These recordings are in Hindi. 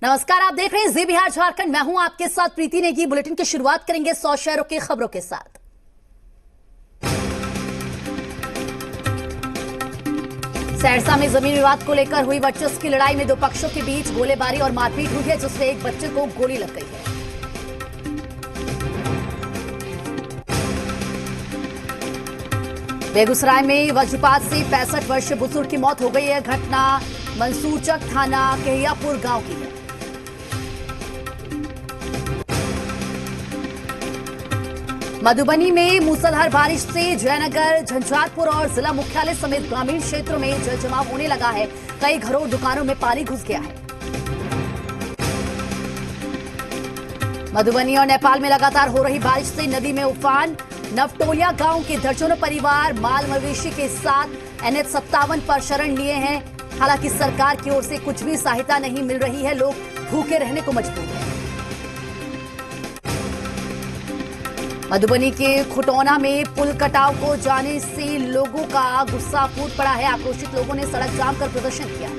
नमस्कार, आप देख रहे हैं जी बिहार झारखंड। मैं हूं आपके साथ प्रीति नेगी। बुलेटिन की शुरुआत करेंगे 100 शहरों की खबरों के साथ। सहरसा में जमीन विवाद को लेकर हुई वर्चस्व की लड़ाई में दो पक्षों के बीच गोलीबारी और मारपीट हुई है, जिसमें एक बच्चे को गोली लग गई है। बेगूसराय में वज्रपात से 65 वर्षीय बुजुर्ग की मौत हो गई है। घटना मंसूरचक थाना केहियापुर गांव की है। मधुबनी में मूसलाधार बारिश से जयनगर, झंझारपुर और जिला मुख्यालय समेत ग्रामीण क्षेत्रों में जलजमाव होने लगा है। कई घरों और दुकानों में पानी घुस गया है। मधुबनी और नेपाल में लगातार हो रही बारिश से नदी में उफान। नवटोलिया गांव के दर्जनों परिवार माल मवेशी के साथ NH-57 पर शरण लिए हैं। हालांकि सरकार की ओर से कुछ भी सहायता नहीं मिल रही है। लोग भूखे रहने को मजबूर हैं। मधुबनी के खुटौना में पुल कटाव को जाने से लोगों का गुस्सा फूट पड़ा है। आक्रोशित लोगों ने सड़क जाम कर प्रदर्शन किया।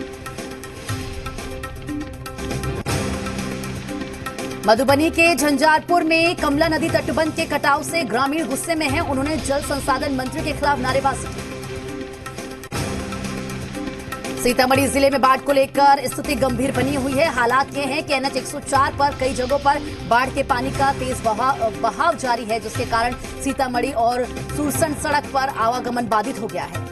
मधुबनी के झंझारपुर में कमला नदी तटबंध के कटाव से ग्रामीण गुस्से में हैं। उन्होंने जल संसाधन मंत्री के खिलाफ नारेबाजी की। सीतामढ़ी जिले में बाढ़ को लेकर स्थिति गंभीर बनी हुई है। हालात ये हैं कि NH-104 पर कई जगहों पर बाढ़ के पानी का तेज बहाव जारी है, जिसके कारण सीतामढ़ी और सुरसंड सड़क पर आवागमन बाधित हो गया है।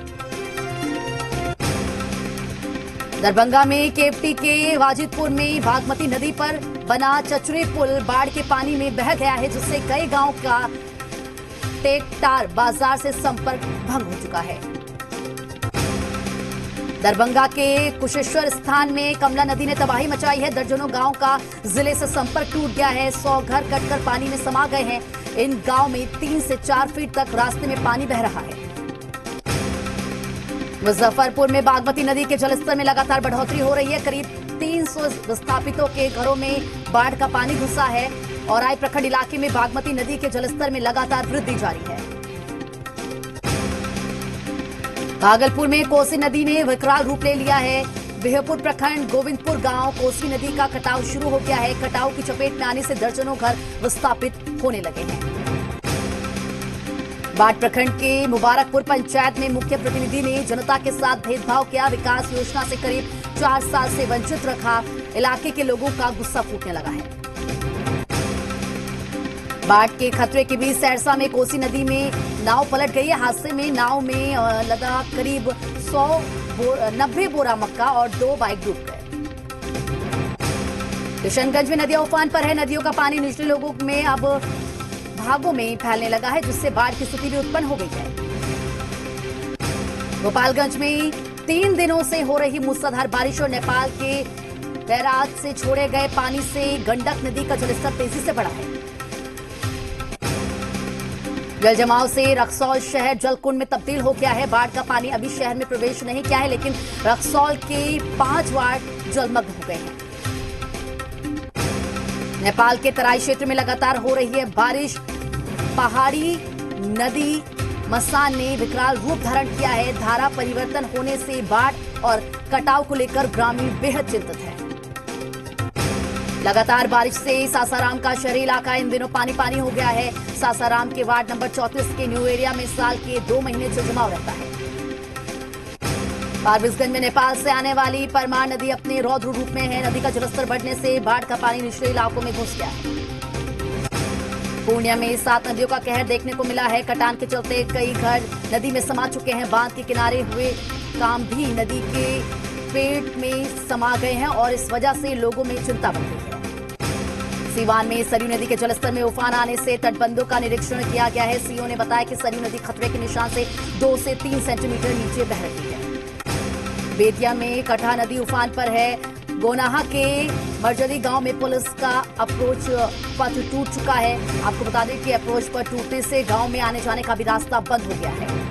दरभंगा में केवटी के वाजिदपुर में बागमती नदी पर बना चचरी पुल बाढ़ के पानी में बह गया है, जिससे कई गांव का टेकटार बाजार से संपर्क भंग हो चुका है। दरभंगा के कुशेश्वर स्थान में कमला नदी ने तबाही मचाई है। दर्जनों गांव का जिले से संपर्क टूट गया है। 100 घर कटकर पानी में समा गए हैं। इन गांव में 3 से 4 फीट तक रास्ते में पानी बह रहा है। मुजफ्फरपुर में बागमती नदी के जलस्तर में लगातार बढ़ोतरी हो रही है। करीब 300 विस्थापितों के घरों में बाढ़ का पानी घुसा है। औराई प्रखंड इलाके में बागमती नदी के जलस्तर में लगातार वृद्धि जारी है। भागलपुर में कोसी नदी ने विकराल रूप ले लिया है। बिहपुर प्रखंड गोविंदपुर गांव कोसी नदी का कटाव शुरू हो गया है। कटाव की चपेट में आने से दर्जनों घर विस्थापित होने लगे हैं। बाढ़ प्रखंड के मुबारकपुर पंचायत में मुख्य प्रतिनिधि ने जनता के साथ भेदभाव किया। विकास योजना से करीब 4 साल से वंचित रखा। इलाके के लोगों का गुस्सा फूटने लगा है। बाढ़ के खतरे के बीच सहरसा में कोसी नदी में नाव पलट गई है। हादसे में नाव में लदा करीब 90 बोरा मक्का और 2 बाइक डूब गए। किशनगंज में नदियां उफान पर है। नदियों का पानी निचले लोगों में अब भागों में फैलने लगा है, जिससे बाढ़ की स्थिति भी उत्पन्न हो गई है। गोपालगंज में 3 दिनों से हो रही मूसलाधार बारिश और नेपाल के बैराज से छोड़े गए पानी से गंडक नदी का जलस्तर तेजी से बढ़ा है। जलजमाव से रक्सौल शहर जलकुंड में तब्दील हो गया है। बाढ़ का पानी अभी शहर में प्रवेश नहीं किया है, लेकिन रक्सौल के 5 वार्ड जलमग्न हो गए हैं। नेपाल के तराई क्षेत्र में लगातार हो रही है बारिश। पहाड़ी नदी मसान ने विकराल रूप धारण किया है। धारा परिवर्तन होने से बाढ़ और कटाव को लेकर ग्रामीण बेहद चिंतित है। लगातार बारिश से सासाराम का शहरी इलाका इन दिनों पानी पानी हो गया है। सासाराम के वार्ड नंबर 34 के न्यू एरिया में साल के 2 महीने जलजमाव रहता है। फारबिसगंज में नेपाल से आने वाली परमार नदी अपने रौद्र रूप में है। नदी का जलस्तर बढ़ने से बाढ़ का पानी निचले इलाकों में घुस गया है। पूर्णिया में 7 नदियों का कहर देखने को मिला है। कटान के चलते कई घर नदी में समा चुके हैं। बांध के किनारे हुए काम भी नदी के पेट में समा गए हैं और इस वजह से लोगों में चिंता बढ़ गई है। सीवान में सरयू नदी के जलस्तर में उफान आने से तटबंधों का निरीक्षण किया गया है। सीओ ने बताया कि सरयू नदी खतरे के निशान से 2 से 3 सेंटीमीटर नीचे बह रही है। बेतिया में कटहा नदी उफान पर है। गोनाहा के मरजरी गांव में पुलिस का अप्रोच पथ टूट चुका है। आपको बता दें कि अप्रोच पथ टूटने से गांव में आने जाने का भी रास्ता बंद हो गया है।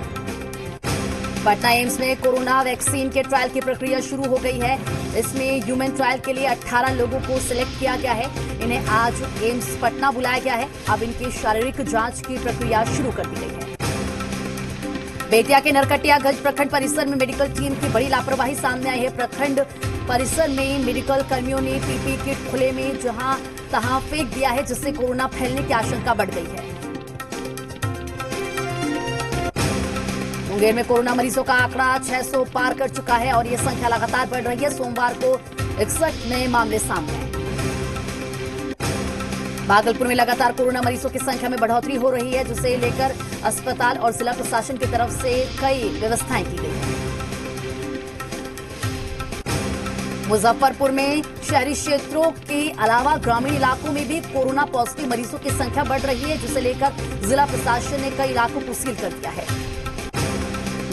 पटना एम्स में कोरोना वैक्सीन के ट्रायल की प्रक्रिया शुरू हो गई है। इसमें ह्यूमन ट्रायल के लिए 18 लोगों को सिलेक्ट किया गया है। इन्हें आज एम्स पटना बुलाया गया है। अब इनकी शारीरिक जांच की प्रक्रिया शुरू कर दी गई है। बेतिया के नरकटियागंज प्रखंड परिसर में मेडिकल टीम की बड़ी लापरवाही सामने आई है। प्रखंड परिसर में मेडिकल कर्मियों ने पीपीई किट खुले में जहां तहां फेंक दिया है, जिससे कोरोना फैलने की आशंका बढ़ गई है। मुंगेर में कोरोना मरीजों का आंकड़ा 600 पार कर चुका है और ये संख्या लगातार बढ़ रही है। सोमवार को 61 नए मामले सामने आए। भागलपुर में लगातार कोरोना मरीजों की संख्या में बढ़ोतरी हो रही है, जिसे लेकर अस्पताल और जिला प्रशासन की तरफ से कई व्यवस्थाएं की गई हैं। मुजफ्फरपुर में शहरी क्षेत्रों के अलावा ग्रामीण इलाकों में भी कोरोना पॉजिटिव मरीजों की संख्या बढ़ रही है, जिसे लेकर जिला प्रशासन ने कई इलाकों को सील कर दिया है।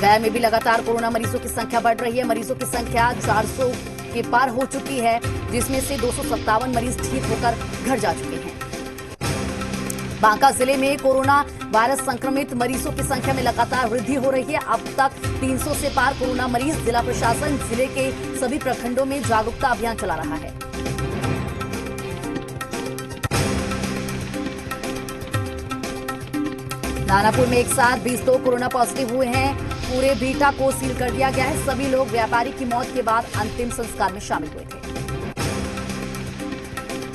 गया में भी लगातार कोरोना मरीजों की संख्या बढ़ रही है। मरीजों की संख्या 400 के पार हो चुकी है, जिसमें से 257 मरीज ठीक होकर घर जा चुके हैं। बांका जिले में कोरोना वायरस संक्रमित मरीजों की संख्या में लगातार वृद्धि हो रही है। अब तक 300 से पार कोरोना मरीज। जिला प्रशासन जिले के सभी प्रखंडों में जागरूकता अभियान चला रहा है। दानापुर में एक साथ 20 लोग कोरोना पॉजिटिव हुए हैं। पूरे बीटा को सील कर दिया गया है। सभी लोग व्यापारी की मौत के बाद अंतिम संस्कार में शामिल हुए थे।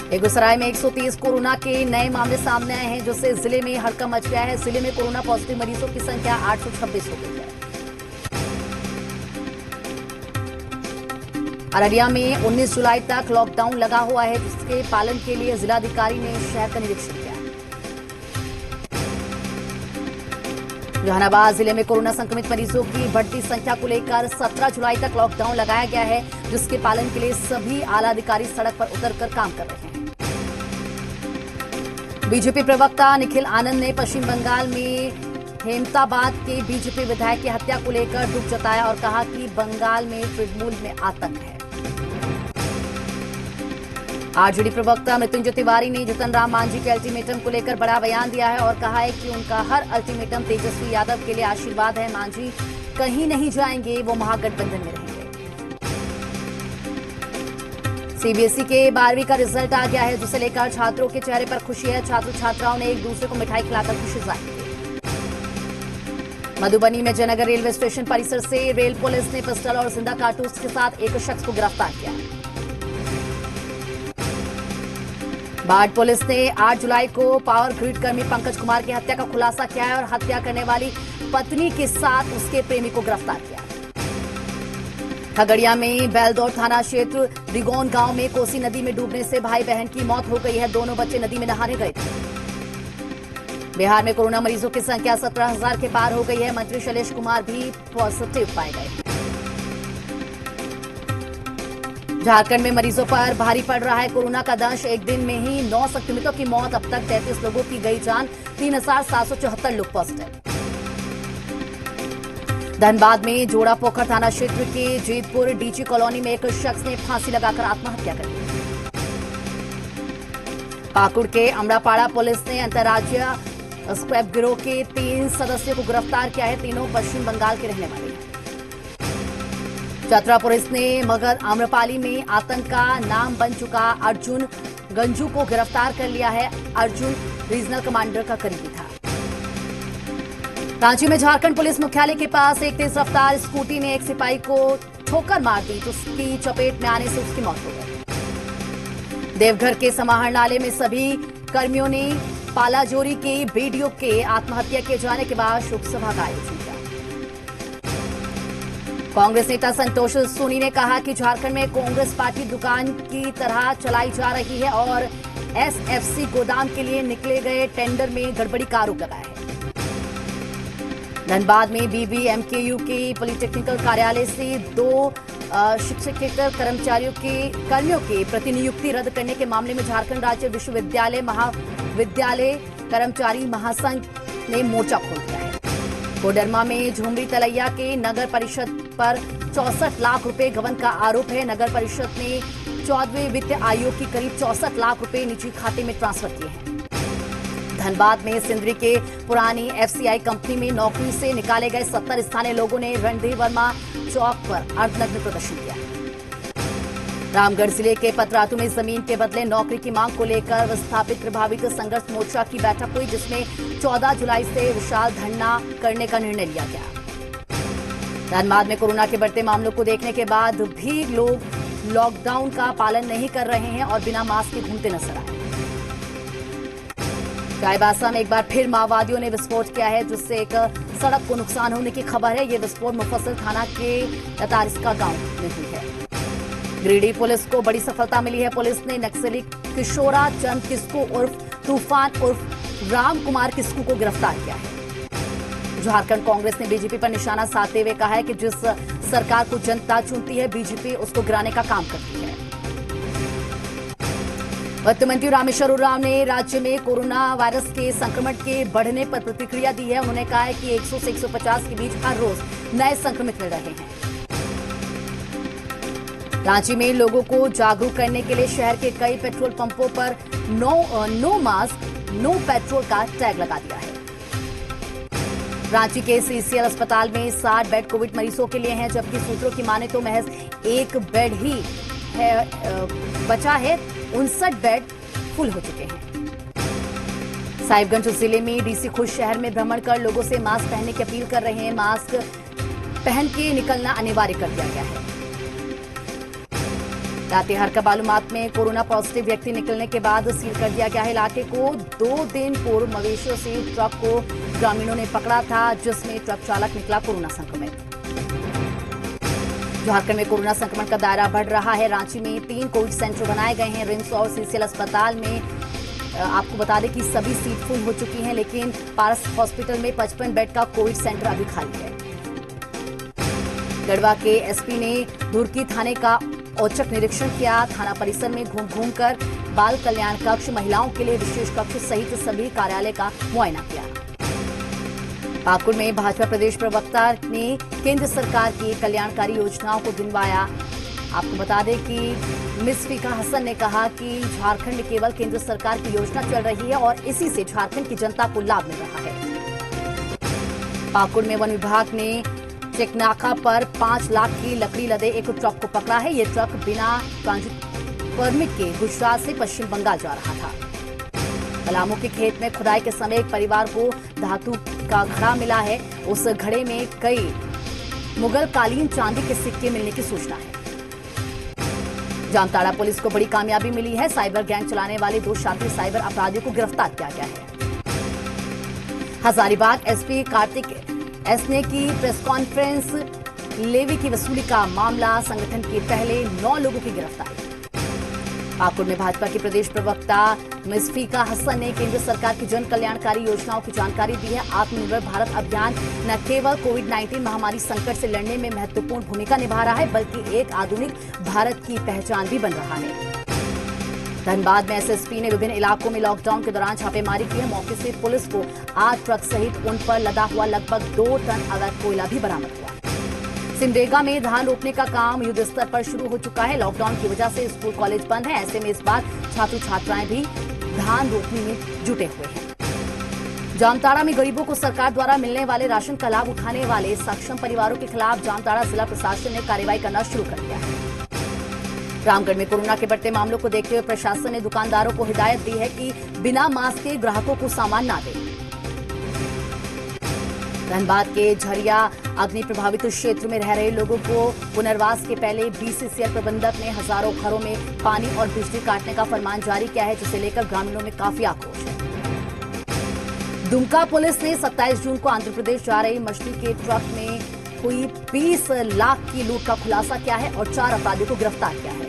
बेगूसराय में 130 कोरोना के नए मामले सामने आए हैं, जिससे जिले में हड़कंप मच गया है। जिले में कोरोना पॉजिटिव मरीजों की संख्या 826 हो गई है। अररिया में 19 जुलाई तक लॉकडाउन लगा हुआ है, जिसके पालन के लिए जिलाधिकारी ने शहर का निरीक्षण किया। जहानाबाद जिले में कोरोना संक्रमित मरीजों की बढ़ती संख्या को लेकर 17 जुलाई तक लॉकडाउन लगाया गया है, जिसके पालन के लिए सभी आला अधिकारी सड़क पर उतरकर काम कर रहे हैं। बीजेपी प्रवक्ता निखिल आनंद ने पश्चिम बंगाल में हेमताबाद के बीजेपी विधायक की हत्या को लेकर दुख जताया और कहा कि बंगाल में तृणमूल में आतंक है। आरजेडी प्रवक्ता मृत्युंजय तिवारी ने जीतन राम मांझी के अल्टीमेटम को लेकर बड़ा बयान दिया है और कहा है कि उनका हर अल्टीमेटम तेजस्वी यादव के लिए आशीर्वाद है। मांझी कहीं नहीं जाएंगे, वो महागठबंधन में रहेंगे। सीबीएसई के 12वीं का रिजल्ट आ गया है, जिसे लेकर छात्रों के चेहरे पर खुशी है। छात्र छात्राओं ने एक दूसरे को मिठाई खिलाकर खुशी जाहिर की। मधुबनी में जयनगर रेलवे स्टेशन परिसर से रेल पुलिस ने पिस्टल और जिंदा कारतूस के साथ एक शख्स को गिरफ्तार किया। बाढ़ पुलिस ने 8 जुलाई को पावर ग्रिड कर्मी पंकज कुमार की हत्या का खुलासा किया है और हत्या करने वाली पत्नी के साथ उसके प्रेमी को गिरफ्तार किया। खगड़िया में बैलदौर थाना क्षेत्र दिगोन गांव में कोसी नदी में डूबने से भाई बहन की मौत हो गई है। दोनों बच्चे नदी में नहाने गए थे। बिहार में कोरोना मरीजों की संख्या 17,000 के पार हो गई है। मंत्री शैलेश कुमार भी पॉजिटिव पाए गए। झारखंड में मरीजों पर भारी पड़ रहा है कोरोना का दंश। एक दिन में ही 9 संक्रमितों की मौत। अब तक 33 लोगों की गई जान। 3,774 लोग पॉजिटिव। धनबाद में जोड़ा पोखर थाना क्षेत्र के जीतपुर डीजी कॉलोनी में एक शख्स ने फांसी लगाकर आत्महत्या कर ली। पाकुड़ के अमड़ापाड़ा पुलिस ने अंतर्राज्यीय स्क्रैप गिरोह के 3 सदस्यों को गिरफ्तार किया है। तीनों पश्चिम बंगाल के रहने वाले हैं। चतरा पुलिस ने मगध आम्रपाली में आतंक का नाम बन चुका अर्जुन गंजू को गिरफ्तार कर लिया है। अर्जुन रीजनल कमांडर का करीबी था। रांची में झारखंड पुलिस मुख्यालय के पास एक तेज रफ्तार स्कूटी ने एक सिपाही को ठोकर मार दी, तो उसकी चपेट में आने से उसकी मौत हो गई। देवघर के समाहरणालय में सभी कर्मियों ने पालाजोरी के बीडीओ के आत्महत्या किए जाने के बाद शोक सभा का आयोजन किया। कांग्रेस नेता संतोष सोनी ने कहा कि झारखंड में कांग्रेस पार्टी दुकान की तरह चलाई जा रही है और एसएफसी गोदाम के लिए निकले गए टेंडर में गड़बड़ी का आरोप लगाया है। धनबाद में बीबीएमकेयू के पॉलिटेक्निकल कार्यालय से 2 शिक्षकेतर कर्मियों के प्रतिनियुक्ति रद्द करने के मामले में झारखंड राज्य विश्वविद्यालय महाविद्यालय कर्मचारी महासंघ ने मोर्चा खोल दिया है। कोडरमा में झुमरी तलैया के नगर परिषद पर 64 लाख रुपए गबन का आरोप है। नगर परिषद ने 14वें वित्त आयोग की करीब 64 लाख रुपए निजी खाते में ट्रांसफर किए हैं। धनबाद में सिंदरी के पुरानी एफसीआई कंपनी में नौकरी से निकाले गए 70 स्थानीय लोगों ने रणधीर वर्मा चौक पर अर्धनग्न प्रदर्शन किया। रामगढ़ जिले के पतरातू में जमीन के बदले नौकरी की मांग को लेकर विस्थापित प्रभावित संघर्ष मोर्चा की बैठक हुई, जिसमें 14 जुलाई से विशाल धरना करने का निर्णय लिया गया। धनबाद में कोरोना के बढ़ते मामलों को देखने के बाद भी लोग लॉकडाउन का पालन नहीं कर रहे हैं और बिना मास्क के घूमते नजर आए। चाईबासा में एक बार फिर माओवादियों ने विस्फोट किया है, जिससे एक सड़क को नुकसान होने की खबर है। ये विस्फोट मुफस्सिल थाना के लतारिस्का गांव में हुई है। गिरिडीह पुलिस को बड़ी सफलता मिली है। पुलिस ने नक्सली किशोरा चंद किस्कू उर्फ तूफान उर्फ राम कुमार किस्कू को गिरफ्तार किया है। झारखंड कांग्रेस ने बीजेपी पर निशाना साधते हुए कहा है कि जिस सरकार को जनता चुनती है, बीजेपी उसको गिराने का काम करती है। वित्त मंत्री रामेश्वर उरांव ने राज्य में कोरोना वायरस के संक्रमण के बढ़ने पर प्रतिक्रिया दी है। उन्होंने कहा है कि 100 से 150 के बीच हर रोज नए संक्रमित मिल रहे हैं। रांची में लोगों को जागरूक करने के लिए शहर के कई पेट्रोल पंपों पर नो मास्क नो पेट्रोल का टैग लगा दिया है। रांची के सीसीएल अस्पताल में 60 बेड कोविड मरीजों के लिए हैं, जबकि सूत्रों की माने तो महज एक बेड ही है बचा है। 59 बेड फुल हो चुके हैं। साहिबगंज जिले में डीसी खुद शहर में भ्रमण कर लोगों से मास्क पहनने की अपील कर रहे हैं। मास्क पहन के निकलना अनिवार्य कर दिया गया है। लातेहार का बालूमाथ में कोरोना पॉजिटिव व्यक्ति निकलने के बाद सील कर दिया गया है इलाके को। 2 दिन पूर्व मवेशियों से ट्रक को ग्रामीणों ने पकड़ा था, जिसमें ट्रक चालक निकला कोरोना संक्रमित। झारखंड में कोरोना संक्रमण का दायरा बढ़ रहा है। रांची में 3 कोविड सेंटर बनाए गए हैं। रिम्स और सीसीएल अस्पताल में आपको बता दें कि सभी सीट फुल हो चुकी हैं, लेकिन पारस हॉस्पिटल में 55 बेड का कोविड सेंटर अभी खाली है। गढ़वा के एसपी ने धुरकी थाने का औचक निरीक्षण किया। थाना परिसर में घूम घूम कर बाल कल्याण कक्ष, महिलाओं के लिए विशेष कक्ष सहित सभी कार्यालय का मुआयना किया। पाकुड़ में भाजपा प्रदेश प्रवक्ता ने केंद्र सरकार की कल्याणकारी योजनाओं को गिनवाया। आपको बता दें कि मिस फीका हसन ने कहा कि झारखंड में केवल केंद्र सरकार की योजना चल रही है और इसी से झारखंड की जनता को लाभ मिल रहा है। पाकुड़ में वन विभाग ने चेकनाका पर 5 लाख की लकड़ी लदे एक ट्रक को पकड़ा है। ये ट्रक बिना ट्रांजिट परमिट के गुजरात से पश्चिम बंगाल जा रहा था। पलामू के खेत में खुदाई के समय एक परिवार को धातु का घड़ा मिला है। उस घड़े में कई मुगल कालीन चांदी के सिक्के मिलने की सूचना है। जामताड़ा पुलिस को बड़ी कामयाबी मिली है। साइबर गैंग चलाने वाले 2 शातिर साइबर अपराधियों को गिरफ्तार किया गया है। हजारीबाग एसपी कार्तिक एस ने की प्रेस कॉन्फ्रेंस। लेवी की वसूली का मामला, संगठन के पहले 9 लोगों की गिरफ्तारी। पाकुड़ में भाजपा के प्रदेश प्रवक्ता मिस फीका हसन ने केंद्र सरकार की जन कल्याणकारी योजनाओं की जानकारी दी है। आत्मनिर्भर भारत अभियान न केवल कोविड-19 महामारी संकट से लड़ने में महत्वपूर्ण भूमिका निभा रहा है, बल्कि एक आधुनिक भारत की पहचान भी बन रहा है। धनबाद में एसएसपी ने विभिन्न इलाकों में लॉकडाउन के दौरान छापेमारी की है। मौके से पुलिस को 8 ट्रक सहित उन पर लदा हुआ लगभग 2 टन अवैध कोयला भी बरामद हुआ। सिमडेगा में धान रोपने का काम युद्ध स्तर पर शुरू हो चुका है। लॉकडाउन की वजह से स्कूल कॉलेज बंद है। ऐसे में इस बार छात्र छात्राएं भी धान रोपने में जुटे हुए हैं। जामताड़ा में गरीबों को सरकार द्वारा मिलने वाले राशन का लाभ उठाने वाले सक्षम परिवारों के खिलाफ जामताड़ा जिला प्रशासन ने कार्रवाई करना शुरू कर दिया है। रामगढ़ में कोरोना के बढ़ते मामलों को देखते हुए प्रशासन ने दुकानदारों को हिदायत दी है कि बिना मास्क के ग्राहकों को सामान न दें। धनबाद के झरिया अग्नि प्रभावित क्षेत्र में रह रहे लोगों को पुनर्वास के पहले बीसीसीएल प्रबंधक ने हजारों घरों में पानी और बिजली काटने का फरमान जारी किया है, जिसे लेकर ग्रामीणों में काफी आक्रोश है। दुमका पुलिस ने 27 जून को आंध्र प्रदेश जा रही मछली के ट्रक में हुई 20 लाख की लूट का खुलासा किया है और 4 अपराधियों को गिरफ्तार किया है।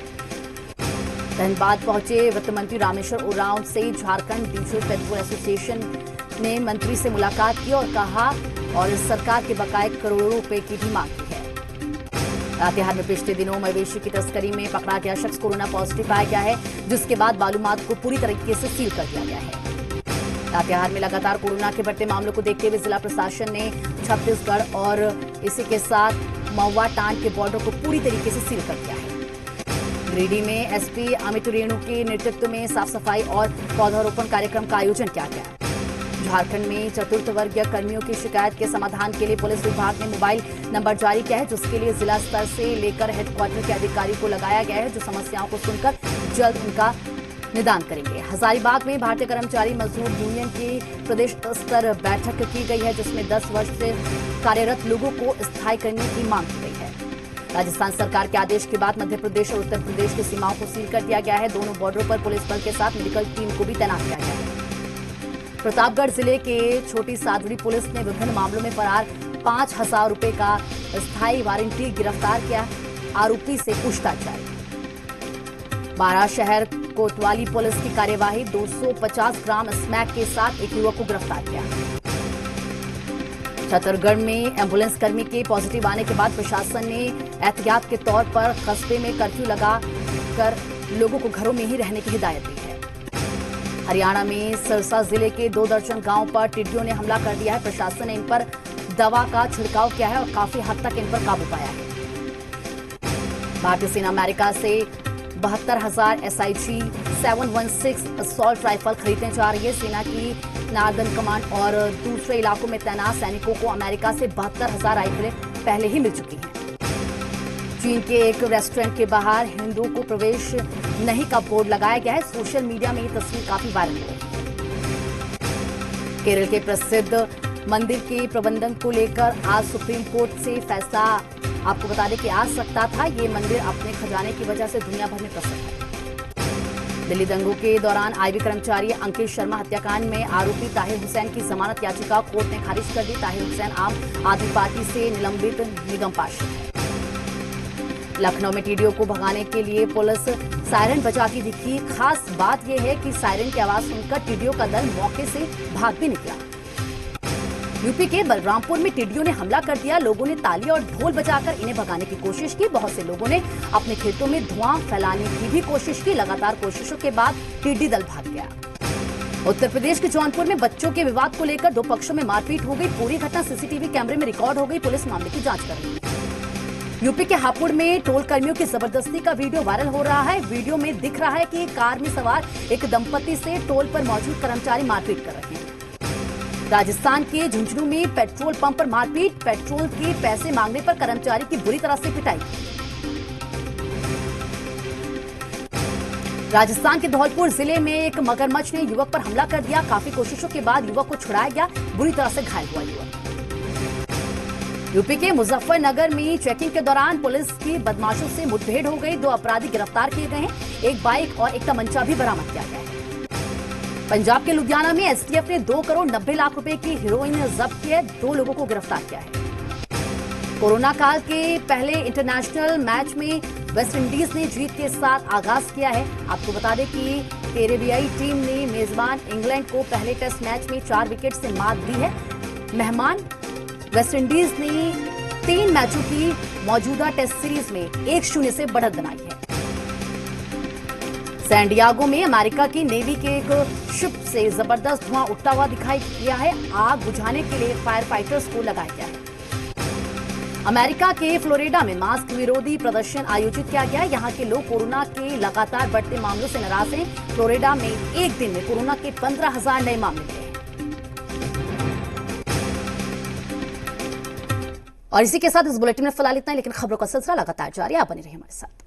धनबाद पहुंचे वित्त मंत्री रामेश्वर उरांव से झारखंड डीजल पेट्रोल एसोसिएशन ने मंत्री से मुलाकात की और कहा और सरकार के बकाये करोड़ों रुपए की भी मांग की है। लातेहार में पिछले दिनों मवेशी की तस्करी में पकड़ा गया शख्स कोरोना पॉजिटिव पाया गया है, जिसके बाद बालूमाथ को पूरी तरीके से सील कर दिया गया है। लातेहार में लगातार कोरोना के बढ़ते मामलों को देखते हुए जिला प्रशासन ने छत्तीसगढ़ और इसी के साथ महुआ टांड के बॉर्डर को पूरी तरीके से सील कर दिया है। गिरिडीह में एसपी अमित रेणु के नेतृत्व में साफ सफाई और पौधारोपण कार्यक्रम का आयोजन किया गया। झारखंड में चतुर्थ वर्गीय कर्मियों की शिकायत के समाधान के लिए पुलिस विभाग ने मोबाइल नंबर जारी किया है, जिसके लिए जिला स्तर से लेकर हेडक्वार्टर के अधिकारी को लगाया गया है, जो समस्याओं को सुनकर जल्द उनका निदान करेंगे। हजारीबाग में भारतीय कर्मचारी मजदूर यूनियन की प्रदेश स्तर बैठक की गई है, जिसमें 10 वर्ष से कार्यरत लोगों को स्थायी करने की मांग की गई है। राजस्थान सरकार के आदेश के बाद मध्य प्रदेश और उत्तर प्रदेश की सीमाओं को सील कर दिया गया है। दोनों बॉर्डरों पर पुलिस बल के साथ मेडिकल टीम को भी तैनात किया गया है। प्रतापगढ़ जिले के छोटी सादड़ी पुलिस ने विभिन्न मामलों में फरार 5,000 रुपए का स्थायी वारंटी गिरफ्तार किया। आरोपी से पूछताछ जारी। बारा शहर कोतवाली पुलिस की कार्यवाही 250 ग्राम स्मैक के साथ एक युवक को गिरफ्तार किया। छत्तीसगढ़ में एम्बुलेंस कर्मी के पॉजिटिव आने के बाद प्रशासन ने एहतियात के तौर पर कस्बे में कर्फ्यू लगाकर लोगों को घरों में ही रहने की हिदायत दी है। हरियाणा में सिरसा जिले के 2 दर्जन गांवों पर टिड्डियों ने हमला कर दिया है। प्रशासन ने इन पर दवा का छिड़काव किया है और काफी हद तक इन पर काबू पाया है। भारतीय सेना अमेरिका से 72,000 SIG 716 असॉल्ट राइफल खरीदने जा रही है। सेना की नार्दर्न कमांड और दूसरे इलाकों में तैनात सैनिकों को अमेरिका से 72,000 राइफलें पहले ही मिल चुकी हैं। चीन के एक रेस्टोरेंट के बाहर हिंदुओं को प्रवेश नहीं का बोर्ड लगाया गया है। सोशल मीडिया में ये तस्वीर काफी वायरल हो रही है। केरल के प्रसिद्ध मंदिर के प्रबंधन को लेकर आज सुप्रीम कोर्ट से फैसला आपको बता दें कि आ सकता था। ये मंदिर अपने खजाने की वजह से दुनिया भर में प्रसिद्ध है। दिल्ली दंगों के दौरान आईबी कर्मचारी अंकित शर्मा हत्याकांड में आरोपी ताहिर हुसैन की जमानत याचिका कोर्ट ने खारिज कर दी। ताहिर हुसैन आम आदमी पार्टी से निलंबित निगम पार्षद है। लखनऊ में टिड्डियों को भगाने के लिए पुलिस सायरन बजाती दिखी। खास बात यह है कि सायरन की आवाज सुनकर टिड्डियों का दल मौके से भाग भी निकला। यूपी के बलरामपुर में टिड्डियों ने हमला कर दिया। लोगों ने ताली और ढोल बजाकर इन्हें भगाने की कोशिश की। बहुत से लोगों ने अपने खेतों में धुआं फैलाने की भी कोशिश की। लगातार कोशिशों के बाद टिड्डी दल भाग गया। उत्तर प्रदेश के जौनपुर में बच्चों के विवाद को लेकर 2 पक्षों में मारपीट हो गई। पूरी घटना सीसीटीवी कैमरे में रिकॉर्ड हो गई। पुलिस मामले की जांच कर रही है। यूपी के हापुड़ में टोल कर्मियों की जबरदस्ती का वीडियो वायरल हो रहा है। वीडियो में दिख रहा है कि कार में सवार एक दंपति से टोल पर मौजूद कर्मचारी मारपीट कर रहे हैं। राजस्थान के झुंझुनू में पेट्रोल पंप पर मारपीट। पेट्रोल के पैसे मांगने पर कर्मचारी की बुरी तरह से पिटाई। राजस्थान के धौलपुर जिले में एक मगरमच्छ ने युवक पर हमला कर दिया। काफी कोशिशों के बाद युवक को छुड़ाया गया। बुरी तरह से घायल हुआ युवक। यूपी के मुजफ्फरनगर में चेकिंग के दौरान पुलिस की बदमाशों से मुठभेड़ हो गई। 2 अपराधी गिरफ्तार किए गए हैं। एक बाइक और एक तमंचा भी बरामद किया गया है। पंजाब के लुधियाना में एसटीएफ ने 2 करोड़ 90 लाख रुपए की हेरोइन जब्त की है। 2 लोगों को गिरफ्तार किया है। कोरोना काल के पहले इंटरनेशनल मैच में वेस्टइंडीज ने जीत के साथ आगाज किया है। आपको बता दें कि कैरेबियाई टीम ने मेजबान इंग्लैंड को पहले टेस्ट मैच में 4 विकेट से मात दी है। मेहमान वेस्टइंडीज ने 3 मैचों की मौजूदा टेस्ट सीरीज में 1-0 से बढ़त बनाई है। सैन डियागो में अमेरिका की नेवी के एक शिप से जबरदस्त धुआं उठता हुआ दिखाई दिया है। आग बुझाने के लिए फायर फाइटर्स को लगाया गया है। अमेरिका के फ्लोरिडा में मास्क विरोधी प्रदर्शन आयोजित किया गया। यहां के लोग कोरोना के लगातार बढ़ते मामलों से नाराज हैं। फ्लोरिडा में एक दिन में कोरोना के 15,000 नए मामले मिले हैं। और इसी के साथ इस बुलेटिन में फिलहाल इतना ही, लेकिन खबरों का सिलसिला लगातार जारी। आप बने रहिए हमारे साथ।